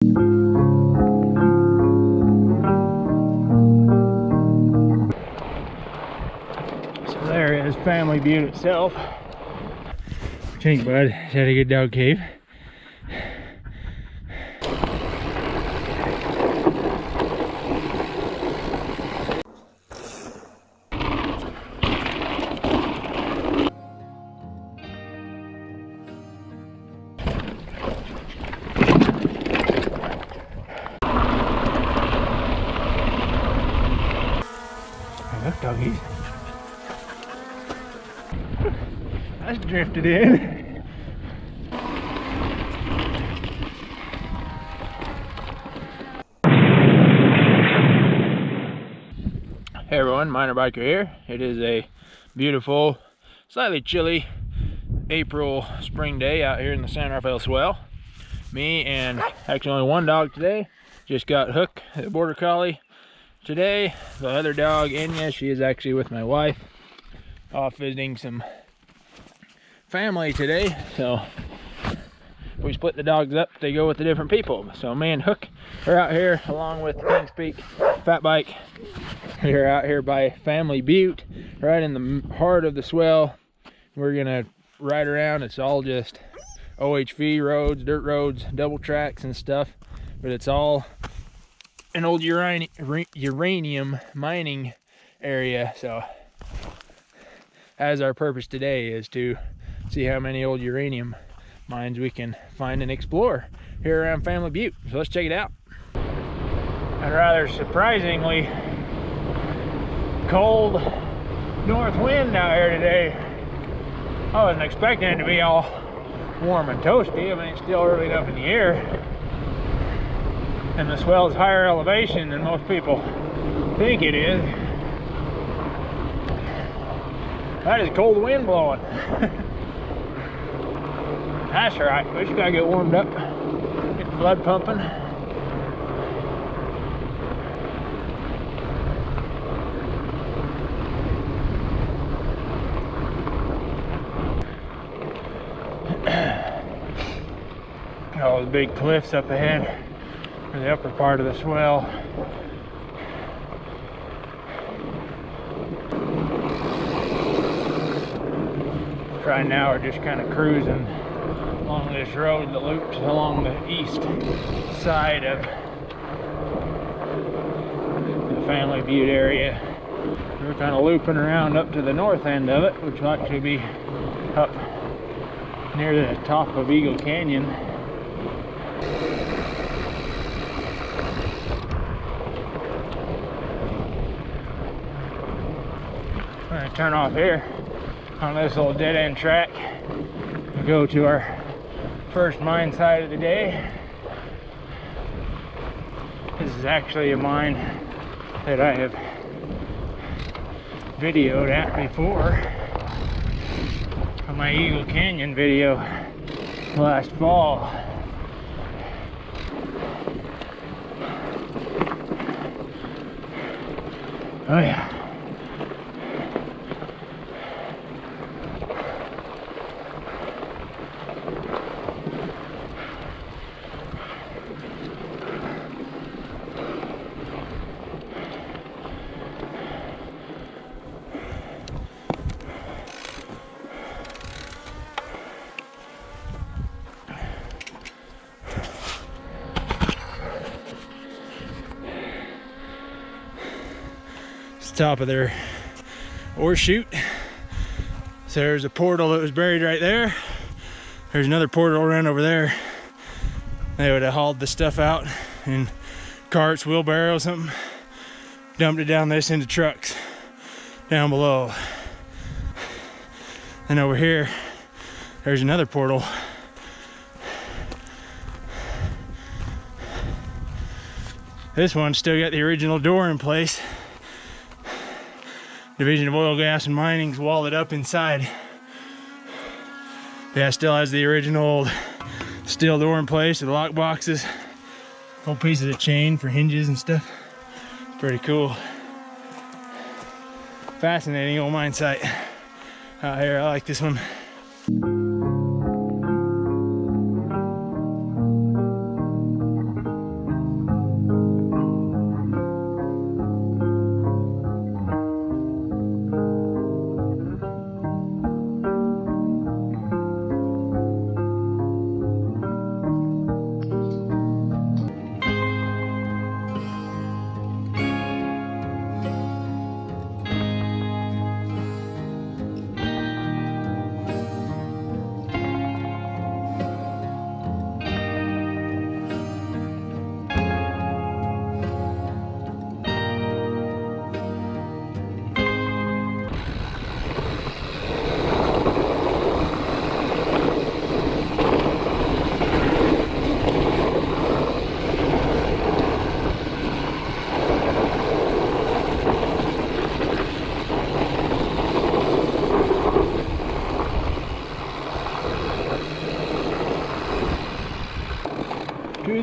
So there is Family Butte itself. What you think, bud? Is that a good dog cave? Look, doggies. That's drifted in. Hey everyone, MinerBiker here. It is a beautiful, slightly chilly April spring day out here in the San Rafael Swell. Me and actually only one dog today. Just got Hook, the border collie. Today, the other dog, Enya, she is actually with my wife, off visiting some family today. So we split the dogs up, they go with the different people. So me and Hook are out here along with Kings Peak Fat Bike. We're out here by Family Butte, right in the heart of the swell. We're gonna ride around. It's all just OHV roads, dirt roads, double tracks and stuff, but it's all an old uranium mining area. So as our purpose today is to see how many old uranium mines we can find and explore here around Family Butte. So let's check it out. And rather surprisingly cold north wind out here today. I wasn't expecting it to be all warm and toasty. I mean, it's still early enough in the year, and the swell is higher elevation than most people think it is. That is cold wind blowing. That's all right. We just gotta get warmed up, get the blood pumping. All those big cliffs up ahead for the upper part of the swell. Right now we're just kind of cruising along this road that loops along the east side of the Family Butte area. We're kind of looping around up to the north end of it, which will actually be up near the top of Eagle Canyon. We're going to turn off here on this little dead-end track and go to our first mine site of the day. This is actually a mine that I have videoed at before on my Eagle Canyon video last fall. Oh yeah. Top of their ore chute. So there's a portal that was buried right there. There's another portal around over there. They would have hauled the stuff out in carts, wheelbarrows, something, dumped it down this into trucks down below. And over here there's another portal. This one's still got the original door in place. Division of Oil, Gas, and Mining's walled up inside. Yeah, it still has the original steel door in place, the lock boxes, whole pieces of chain for hinges and stuff. Pretty cool. Fascinating old mine site out here. I like this one.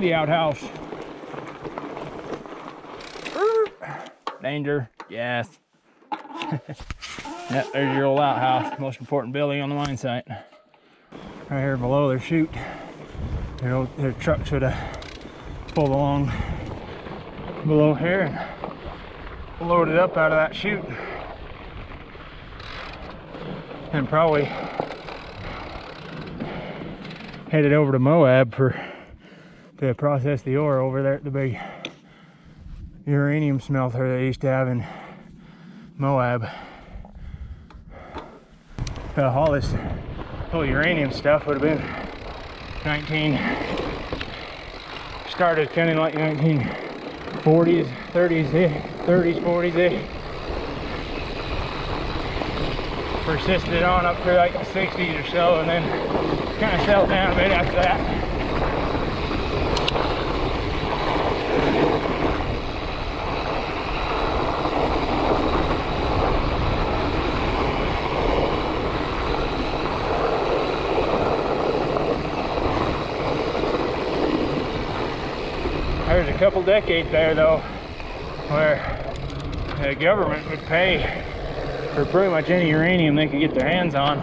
the outhouse. Danger, yes. Yep, there's your old outhouse, most important building on the mine site. Right here below their chute, their trucks would have pulled along below here and loaded up out of that chute. And probably headed over to Moab to process the ore over there at the big uranium smelter they used to have in Moab. All this whole uranium stuff would have been started kind of like 1940s, 30s, 40s. Persisted on up through like the 60s or so, and then kind of settled down a bit after that. There's a couple decades there though where the government would pay for pretty much any uranium they could get their hands on.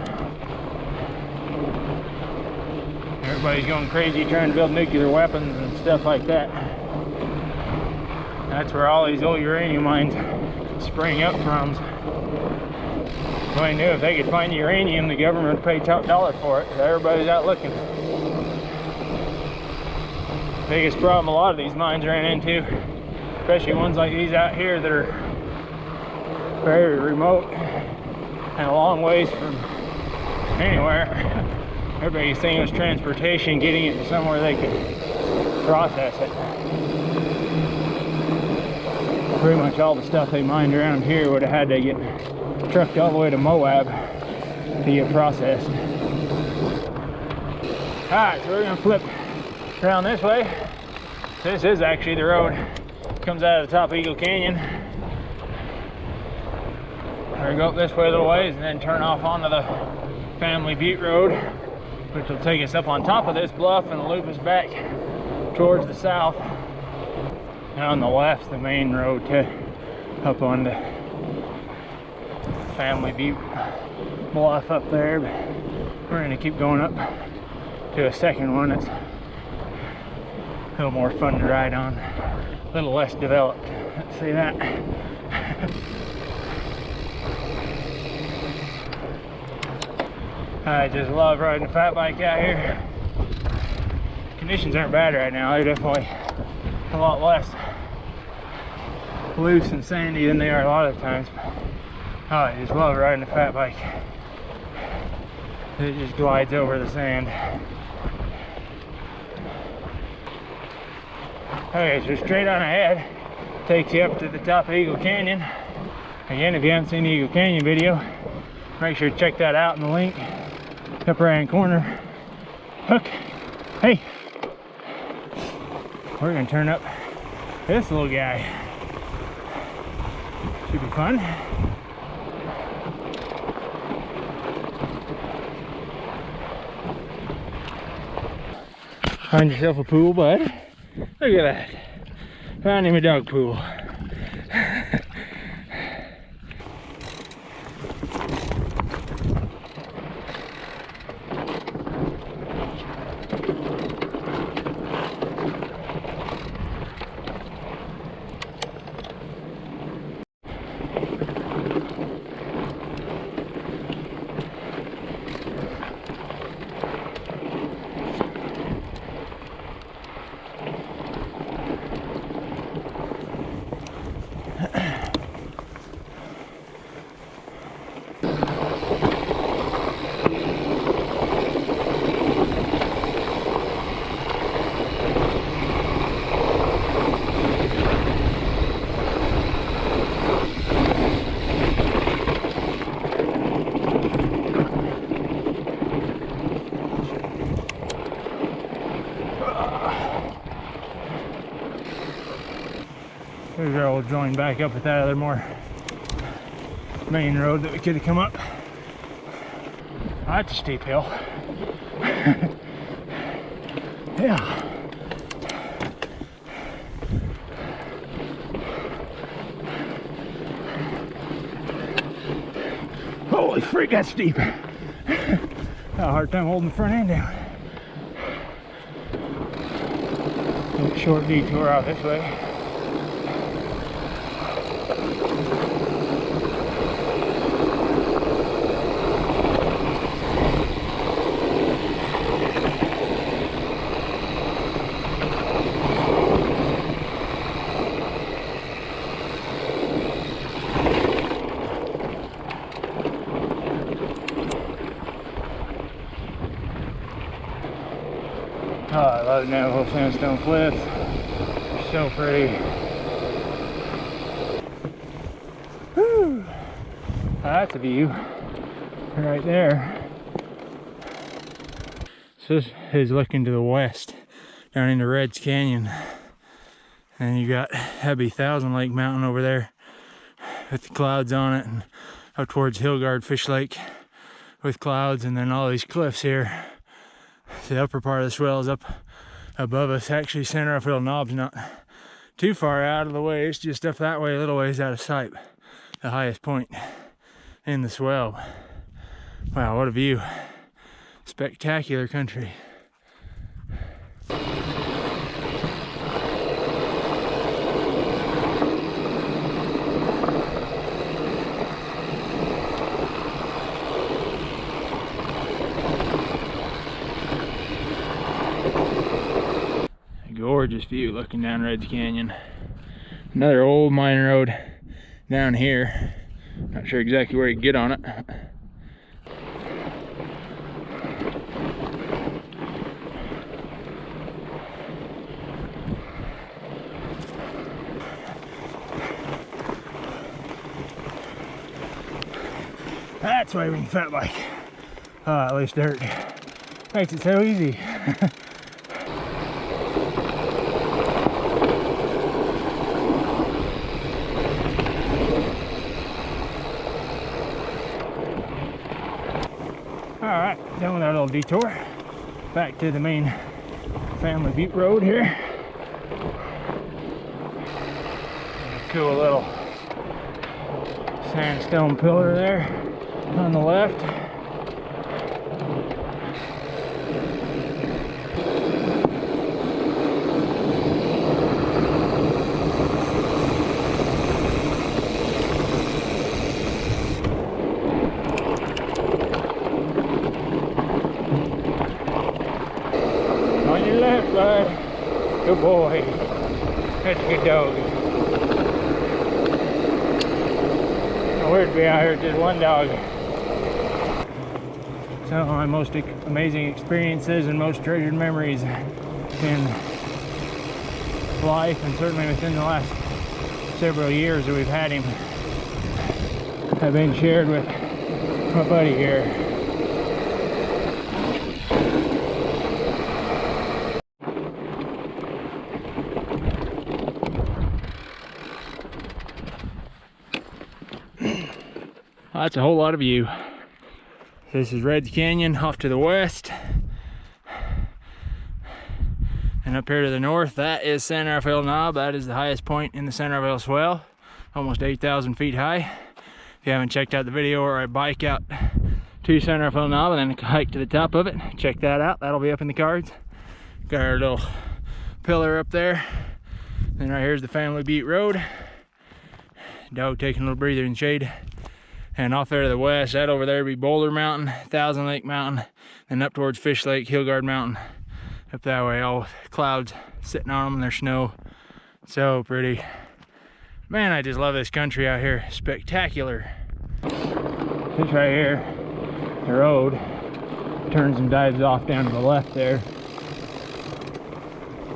Everybody's going crazy trying to build nuclear weapons and stuff like that. That's where all these old uranium mines spring up from. So they knew if they could find uranium, the government would pay top dollar for it. So everybody's out looking. Biggest problem a lot of these mines ran into, especially ones like these out here that are very remote and a long ways from anywhere. Everybody's thing was transportation, getting it to somewhere they could process it. Pretty much all the stuff they mined around here would have had to get trucked all the way to Moab to get processed. Alright, so we're going to flip around this way. This is actually the road that comes out of the top of Eagle Canyon. We're going to go up this way a little ways and then turn off onto the Family Butte Road, which will take us up on top of this bluff and loop us back towards the south. And on the left, the main road to up on the Family Butte bluff up there. But we're going to keep going up to a second one that's a little more fun to ride on, a little less developed. Let's see that. I just love riding a fat bike out here. Conditions aren't bad right now. They're definitely a lot less loose and sandy than they are a lot of times. Oh, I just love riding a fat bike. It just glides over the sand. Okay, so straight on ahead takes you up to the top of Eagle Canyon. Again, if you haven't seen the Eagle Canyon video, make sure to check that out in the link. Upper right hand corner. Hook. Hey! We're gonna turn up this little guy. Should be fun. Find yourself a pool, bud. Look at that. Found him a dog pool. Here's our old join back up with that other more main road that we could have come up. Oh, that's a steep hill. Yeah. Holy freak, that's steep. Got a hard time holding the front end down. Take a short detour out this way. Oh, I love the Navajo sandstone cliffs. They're so pretty. Whew. That's a view right there. So this is looking to the west, down into Reds Canyon. And you got Hebby Thousand Lake Mountain over there with the clouds on it, and up towards Hillgard Fish Lake with clouds, and then all these cliffs here. The upper part of the swell is up above us. Actually, San Rafael Knob's not too far out of the way. It's just up that way, a little ways out of sight. The highest point in the swell. Wow, what a view. Spectacular country. Gorgeous view looking down Reds Canyon. Another old mine road down here. Not sure exactly where you get on it. That's why we can fat bike. At least dirt. Makes it so easy. Alright, done with our little detour. Back to the main Family Butte road here. Cool little sandstone pillar there on the left. On your left, bud. Good boy. That's a good dog. Weird to be out here with just one dog. Some of my most amazing experiences and most treasured memories in life, and certainly within the last several years that we've had him, have been shared with my buddy here. That's a whole lot of view. This is Reds Canyon off to the west. And up here to the north, that is San Rafael Knob. That is the highest point in the San Rafael Swell. Almost 8,000 feet high. If you haven't checked out the video where I bike out to San Rafael Knob and then hike to the top of it, check that out. That'll be up in the cards. Got our little pillar up there. Then right here's the Family Butte road. Dog taking a little breather in the shade. And off there to the west, that over there would be Boulder Mountain, Thousand Lake Mountain, and up towards Fish Lake, Hillgard Mountain. Up that way, all clouds sitting on them and there's snow. So pretty. Man, I just love this country out here. Spectacular. This right here, the road, turns and dives off down to the left there.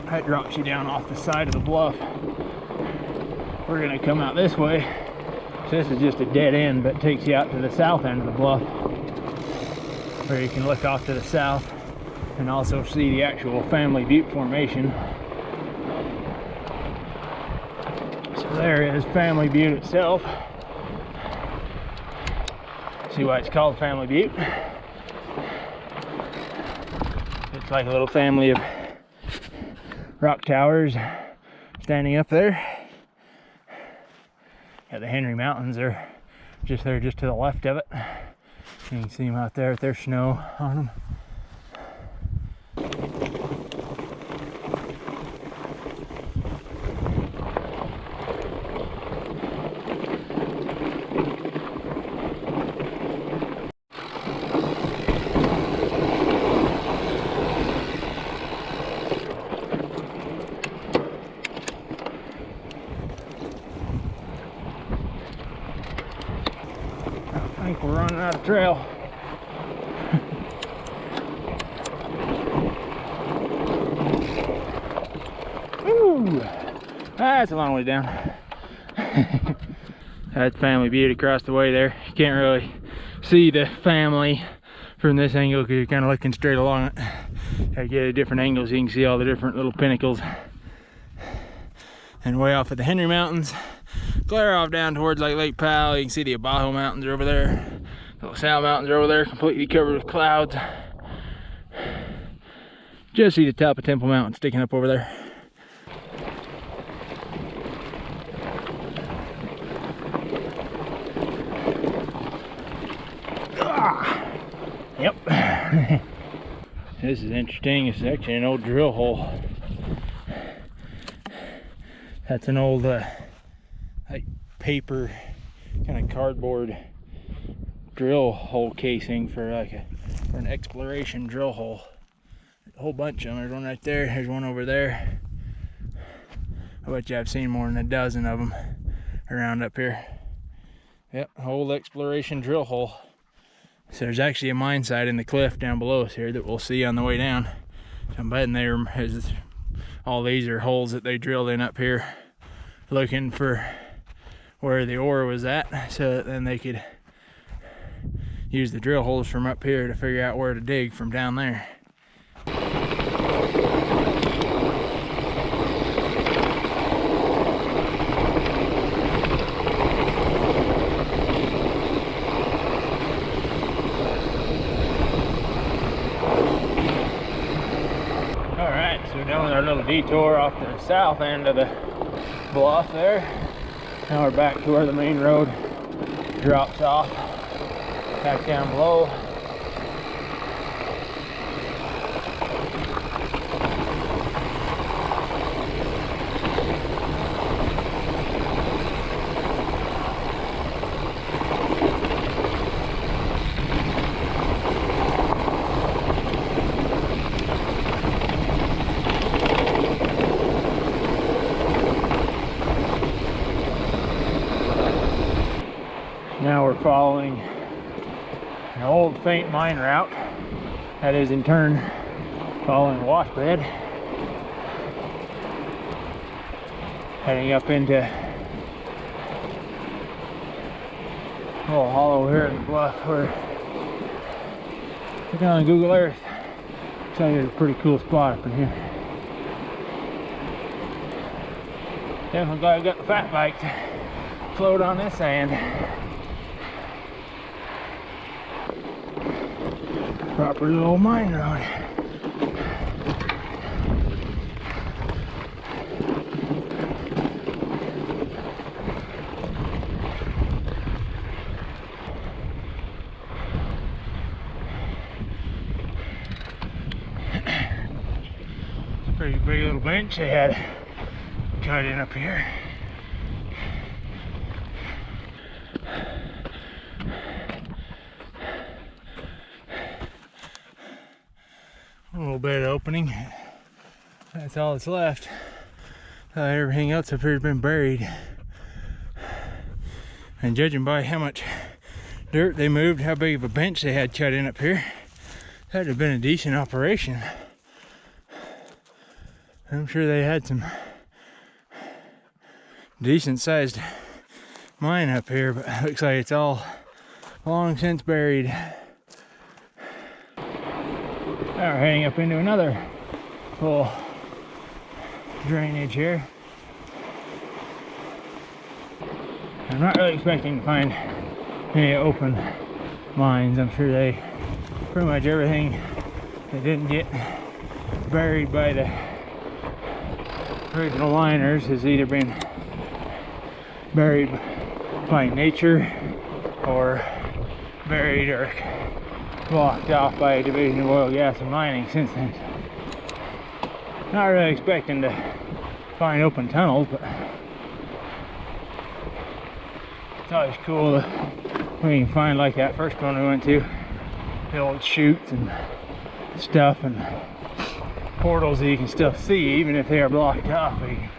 That drops you down off the side of the bluff. We're gonna come out this way. So this is just a dead end, but takes you out to the south end of the bluff, where you can look off to the south and also see the actual Family Butte formation. So there is Family Butte itself. See why it's called Family Butte? It's like a little family of rock towers standing up there. Yeah, the Henry Mountains are just there, just to the left of it. You can see them out there with their snow on them. I think we're running out of trail. Woo! That's a long way down. That's Family Butte across the way there. You can't really see the family from this angle because you're kind of looking straight along it. Gotta get at different angles so you can see all the different little pinnacles. And way off at the Henry Mountains, glare off down towards like Lake Powell. You can see the Abajo Mountains are over there. The LaSalle Mountains are over there, completely covered with clouds. Just see the top of Temple Mountain sticking up over there. Yep. This is interesting. It's actually an old drill hole. That's an old like paper, kind of cardboard drill hole casing for like for an exploration drill hole. A whole bunch of them. There's one right there. There's one over there. I bet you I've seen more than a dozen of them around up here. Yep, old exploration drill hole. So there's actually a mine site in the cliff down below us here that we'll see on the way down. So I'm betting all these are holes that they drilled in up here looking for where the ore was at, so that then they could use the drill holes from up here to figure out where to dig from down there. Down our little detour off to the south end of the bluff there. Now we're back to where the main road drops off, back down below. Now we're following an old faint mine route that is in turn following a wash bed, heading up into a little hollow here in the bluff where, looking on Google Earth, looks like it's a pretty cool spot up in here. Definitely glad I got the fat bike to float on this sand. Proper little mine road. Pretty big little bench they had cut in up here. A little bit of opening. That's all that's left. Everything else up here has been buried. And judging by how much dirt they moved, how big of a bench they had cut in up here, that would have been a decent operation. I'm sure they had some decent sized mine up here, but it looks like it's all long since buried. Now we're heading up into another little drainage here. I'm not really expecting to find any open mines. I'm sure they pretty much everything that didn't get buried by the original miners has either been buried by nature or buried or blocked off by a division of oil, gas, and mining since then. Not really expecting to find open tunnels, but it's always cool when you can find, like that first one we went to, the old chutes and stuff and portals that you can still see, even if they are blocked off, but you can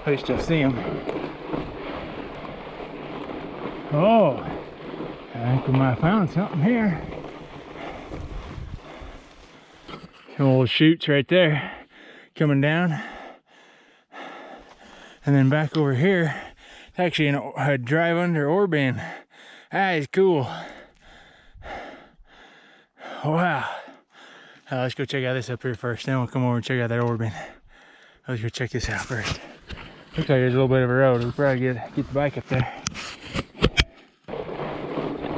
at least still see them. Oh, I think we might have found something here. Some old chutes right there coming down, and then back over here it's actually a drive under ore bin. That is cool. Wow. Let's go check out this up here first, then we'll come over and check out that ore bin. Let's go check this out first. Looks like there's a little bit of a road. We'll probably get the bike up there.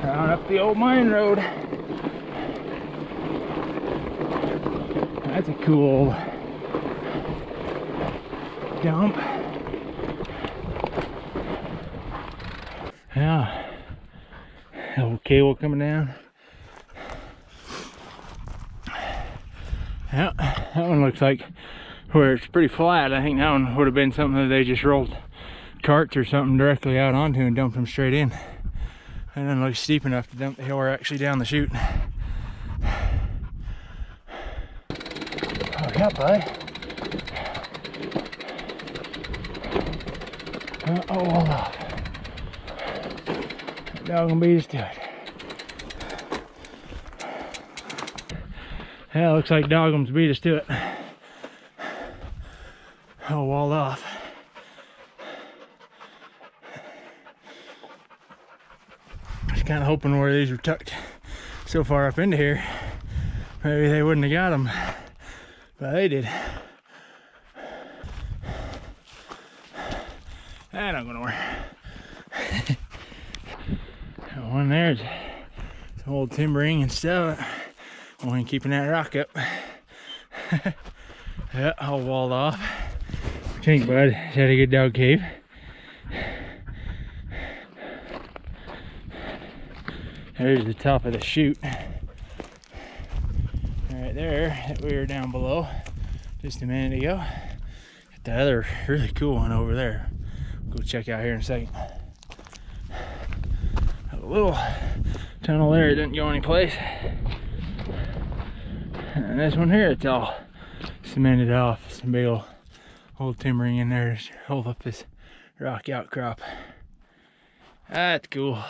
Down up the old mine road. That's a cool dump. Yeah. Old cable coming down. Yeah, that one looks like where it's pretty flat. I think that one would have been something that they just rolled carts or something directly out onto and dumped them straight in. It doesn't look steep enough to dump the hill or actually down the chute. Oh yeah, bud. Oh, hold off. That dog gonna beat us to it. Yeah, looks like Dogum's beat us to it. Oh, walled off. I was kind of hoping where these were tucked so far up into here, maybe they wouldn't have got them, but they did. That ain't gonna work. One there's some old timbering and stuff. Only keeping that rock up. Yeah, all walled off. What you think, bud? Is that a good dog cave? There's the top of the chute. Right there, that we were down below just a minute ago. Got the other really cool one over there. We'll go check out here in a second. A little tunnel there, it didn't go anyplace. And this one here, it's all cemented off. Some big old timbering in there to hold up this rock outcrop. That's cool.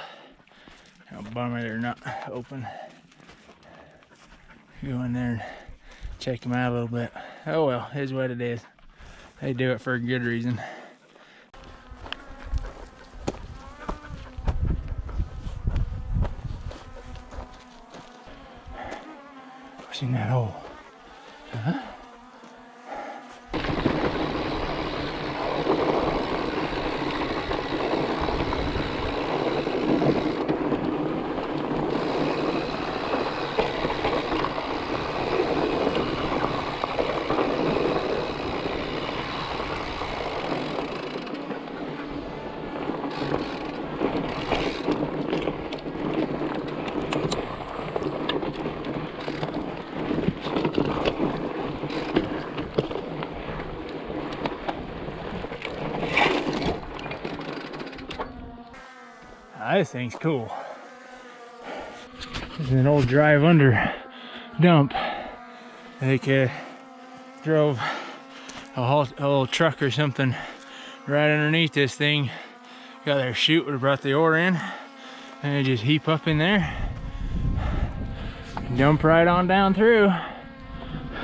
A bummer they're not open. Go in there and check them out a little bit. Oh well, it is what it is. They do it for a good reason. What's in that hole? Huh? This thing's cool. This is an old drive under dump. They drove a little truck or something right underneath this thing. Got their chute, would have brought the ore in, and they just heap up in there. Dump right on down through.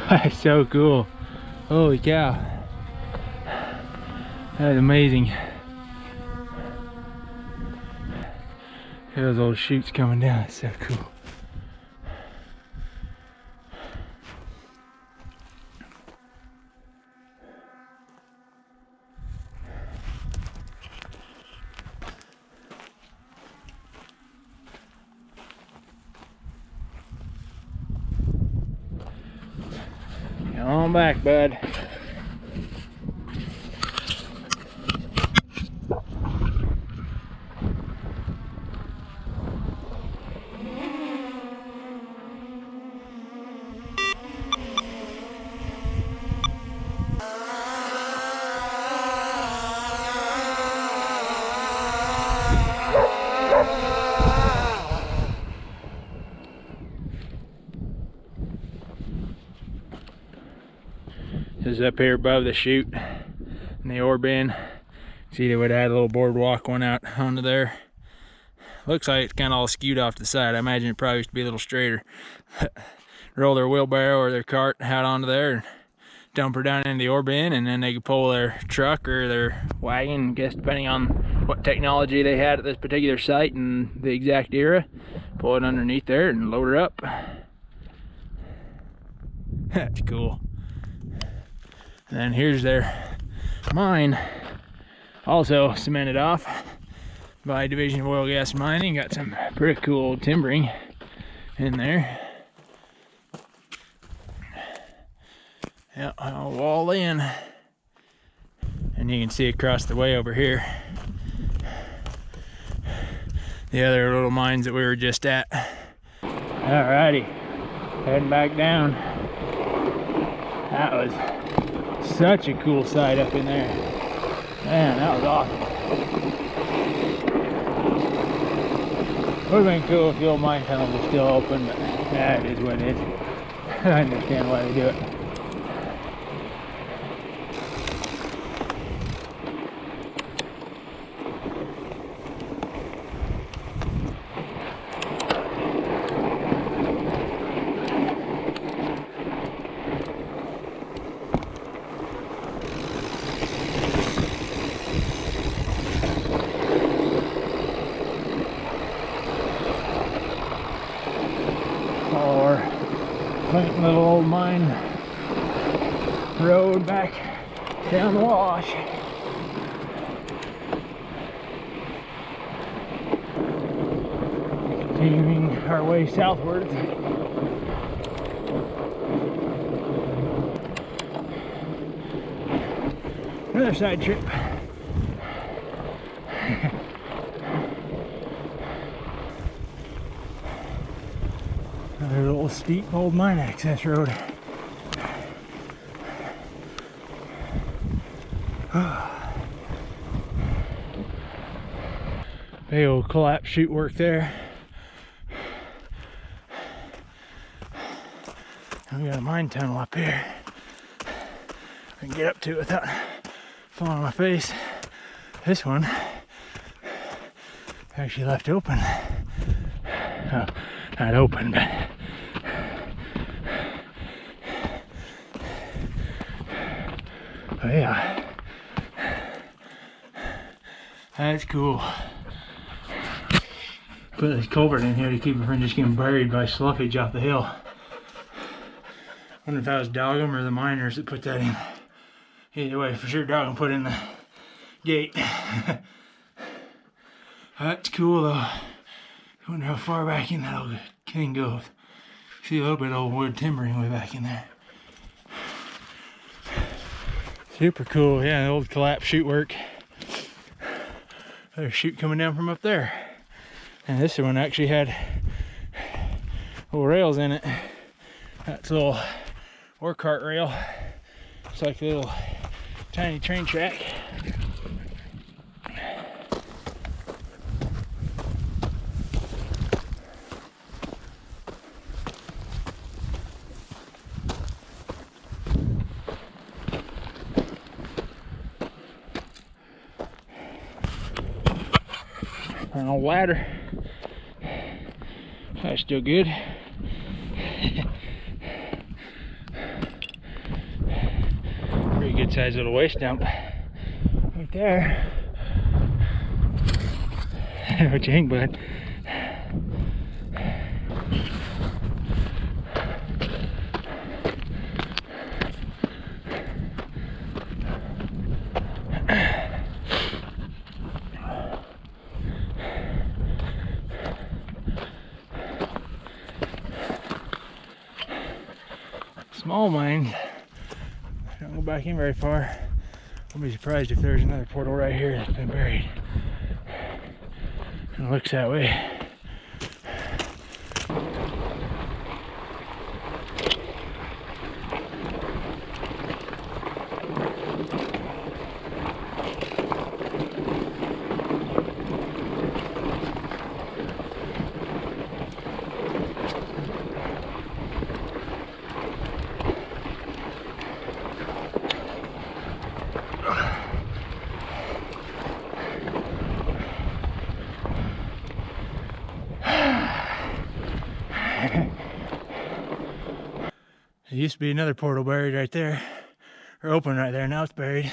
That's so cool. Holy cow. That is amazing. Those old chutes coming down, it's so cool. Come on back, bud. is up here above the chute in the ore bin. See, they would add a little boardwalk going out onto there. Looks like it's kind of all skewed off to the side. I imagine it probably used to be a little straighter. Roll their wheelbarrow or their cart out onto there and dump her down into the ore bin, and then they could pull their truck or their wagon, I guess depending on what technology they had at this particular site and the exact era, pull it underneath there and load her up. That's cool. And then here's their mine, also cemented off by Division of Oil, Gas, and Mining. Got some pretty cool timbering in there. Yeah, all walled in. And you can see across the way over here the other little mines that we were just at. Alrighty, heading back down. That was such a cool sight up in there. Man, that was awesome. Would have been cool if the old mine tunnels were still open, but that is what it is. I understand why they do it. Quaint little old mine road back down the wash. Continuing our way southwards. Another side trip. Another little steep old mine access road. Big old collapse chute work there. And we got a mine tunnel up here. I can get up to it without falling on my face. This one actually left open. Oh, not open, but yeah, that's cool. Put this culvert in here to keep it from just getting buried by sloughage off the hill. Wonder if that was DOGM or the miners that put that in. Either way, for sure DOGM put in the gate. That's cool though. I wonder how far back in that old thing goes. See a little bit of old wood timbering way back in there. Super cool, yeah, the old collapse chute work. There's a chute coming down from up there. And this one actually had little rails in it. That's a little ore cart rail. It's like a little tiny train track. An old ladder. That's still good. Pretty good sized little waste dump right there. What you think, bud? Small mines don't go back in very far. I'll be surprised if there's another portal right here that's been buried. It looks that way. There used to be another portal buried right there, or open right there. Now it's buried.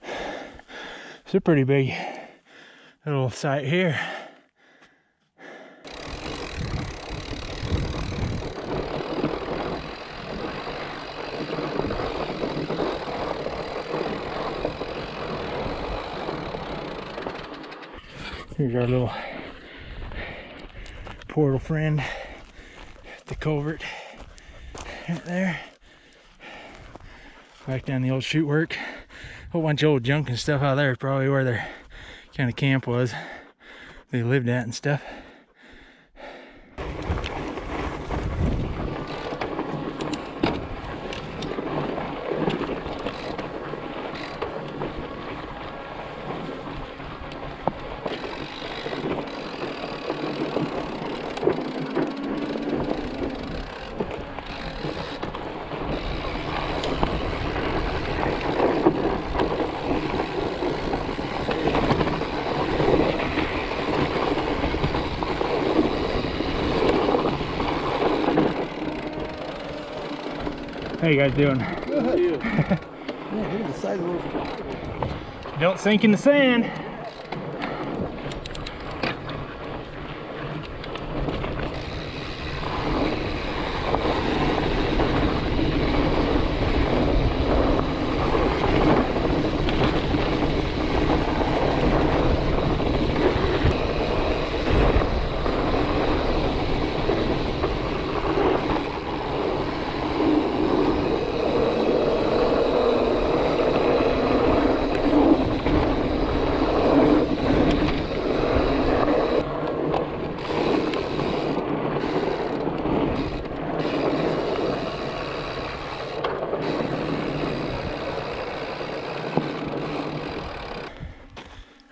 It's a pretty big little site here. Here's our little portal friend, the culvert right there. Back down the old chute work. A whole bunch of old junk and stuff out there, probably where their kind of camp was. They lived at and stuff. How you guys doing? Good. How are you? Man, look at the size of those. Don't sink in the sand.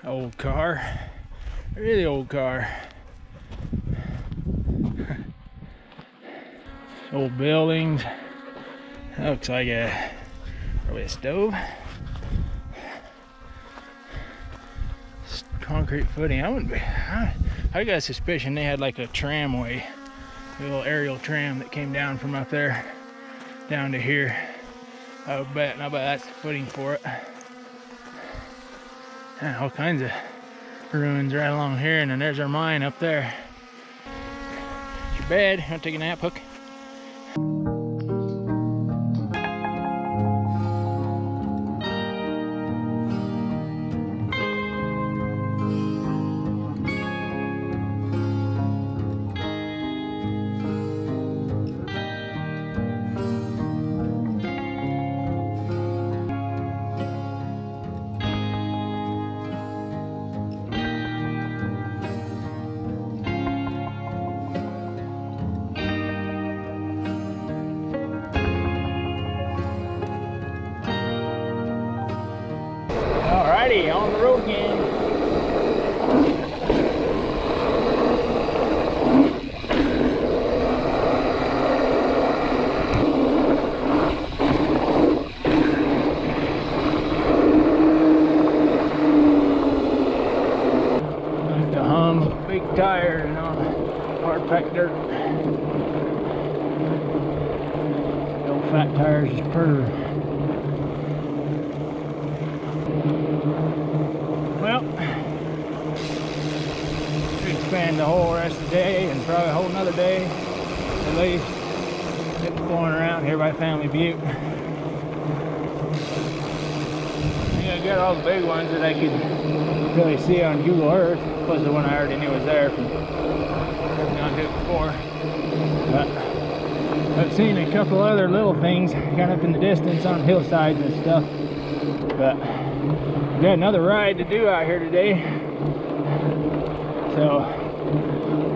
Old car, really old car. Old buildings. That looks like probably a stove. Concrete footing. I got a suspicion they had like a tramway, a little aerial tram that came down from up there down to here. I bet that's the footing for it. Yeah, all kinds of ruins right along here, and then there's our mine up there. It's your bed. You want to take a nap, Hook? Alrighty, on the road again. Like the hum of big tires and all the hard packed dirt. The old fat tires is purr. Well, we could spend the whole rest of the day and probably a whole nother day at least exploring around here by Family Butte. I got all the big ones that I could really see on Google Earth, plus the one I already knew was there from having gone to it before. But I've seen a couple other little things kind of up in the distance on hillsides and stuff. But we got another ride to do out here today, so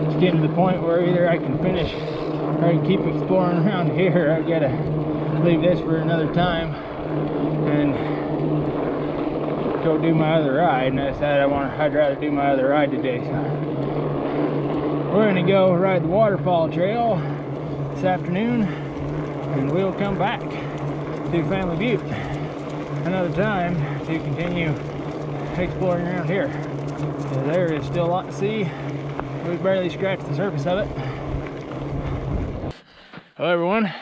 it's getting to the point where either I can finish or I can keep exploring around here. I've got to leave this for another time and go do my other ride, and I decided I'd rather do my other ride today. So we're gonna go ride the waterfall trail this afternoon, and we'll come back to Family Butte another time to continue exploring around here. So there is still a lot to see. We've barely scratched the surface of it. Hello everyone.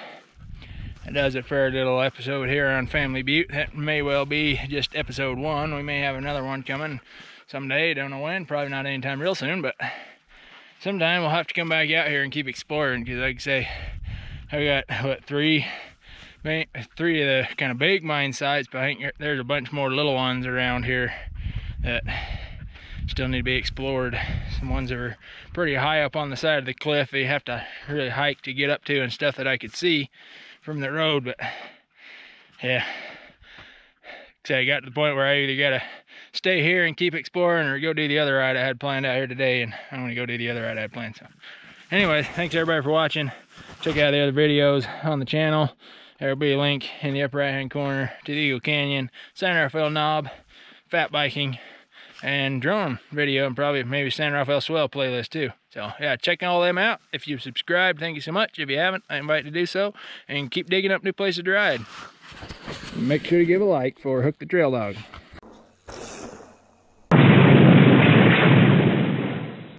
That does it for our little episode here on Family Butte. That may well be just episode 1. We may have another one coming someday. Don't know when. Probably not anytime real soon, but sometime we'll have to come back out here and keep exploring. Because like I say, I got what, three of the kind of big mine sites, but I think there's a bunch more little ones around here that still need to be explored. Some ones that are pretty high up on the side of the cliff that you have to really hike to get up to, and stuff that I could see from the road. But yeah, so I got to the point where I either gotta stay here and keep exploring or go do the other ride I had planned out here today, and I'm gonna go do the other ride I had planned. So anyway, thanks everybody for watching. Check out the other videos on the channel. There'll be a link in the upper right hand corner to the Eagle Canyon, San Rafael Knob, fat biking, and drone video, and probably maybe San Rafael Swell playlist too. So yeah, check all them out. If you've subscribed, thank you so much. If you haven't, I invite you to do so, and keep digging up new places to ride. Make sure to give a like for Hook the Trail Dog.